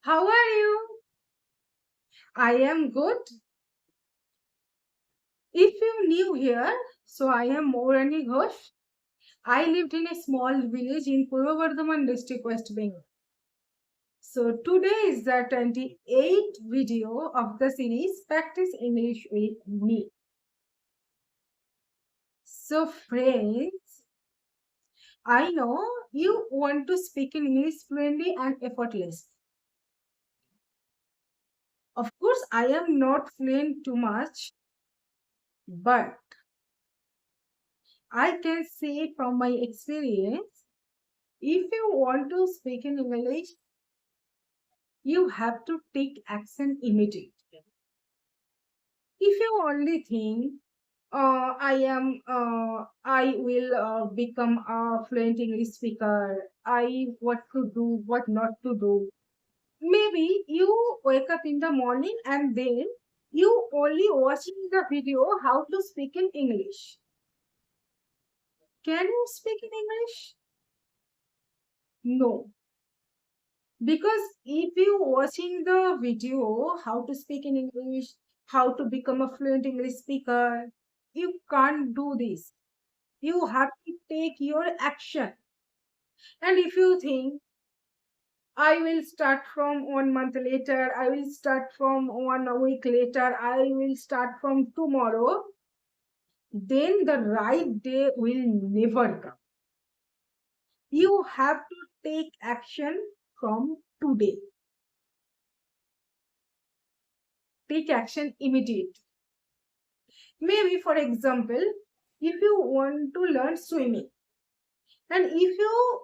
How are you? I am good. If you're new here, so I am Mourani Ghosh. I lived in a small village in Purva Bardhaman district, West Bengal. So today is the 28th video of the series Practice English with Me. So friends, I know you want to speak in English fluently and effortlessly. Of course, I am not fluent too much, but I can say from my experience, if you want to speak in English, you have to take action immediately. If you only think, I will become a fluent English speaker, what to do, what not to do. Maybe you wake up in the morning and then you only watching the video how to speak in English. Can you speak in English? No. Because if you watching the video how to speak in English, how to become a fluent English speaker, you can't do this. You have to take your action. And if you think I will start from 1 month later, I will start from 1 week later, I will start from tomorrow, then the right day will never come. You have to take action from today. Take action immediately. Maybe, for example, if you want to learn swimming, and if you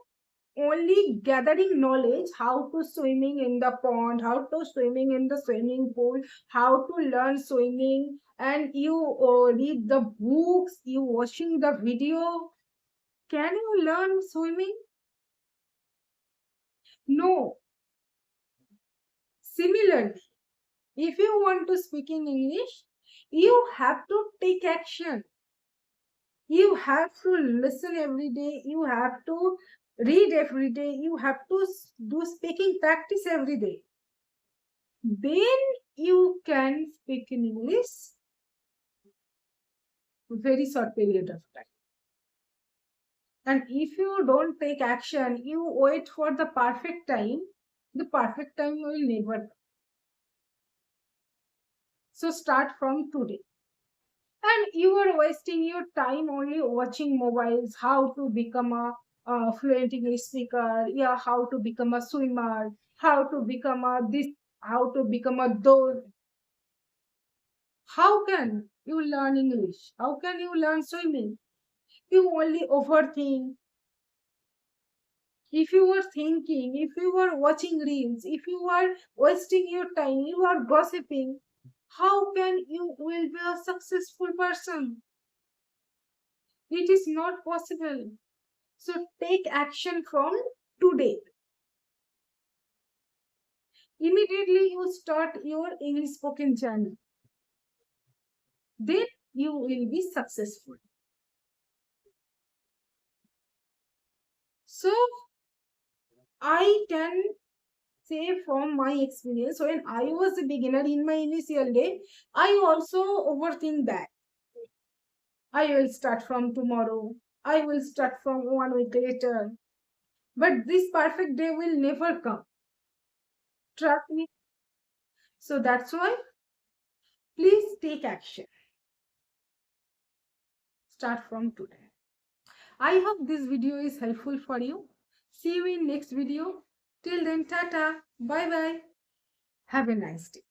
only gathering knowledge how to swimming in the pond, how to swimming in the swimming pool, how to learn swimming, and you read the books, you watching the video, can you learn swimming? No. Similarly, if you want to speak in English, you have to take action. You have to listen every day, you have to read every day, you have to do speaking practice every day, then you can speak in English very short period of time. And if you don't take action, you wait for the perfect time will never come. So start from today. And you are wasting your time only watching mobiles how to become a fluent English speaker, yeah, how to become a swimmer, how to become a this, how to become a those. How can you learn English? How can you learn swimming? You only overthink. If you are thinking, if you are watching reels, if you are wasting your time, you are gossiping, how can you will be a successful person? It is not possible. So take action from today. Immediately you start your English spoken journey. Then you will be successful. So I can say from my experience, when I was a beginner in my initial day, I also overthink that. I will start from tomorrow. I will start from 1 week later. But this perfect day will never come. Trust me. So that's why please take action. Start from today. I hope this video is helpful for you. See you in next video. Till then, tata. Bye bye. Have a nice day.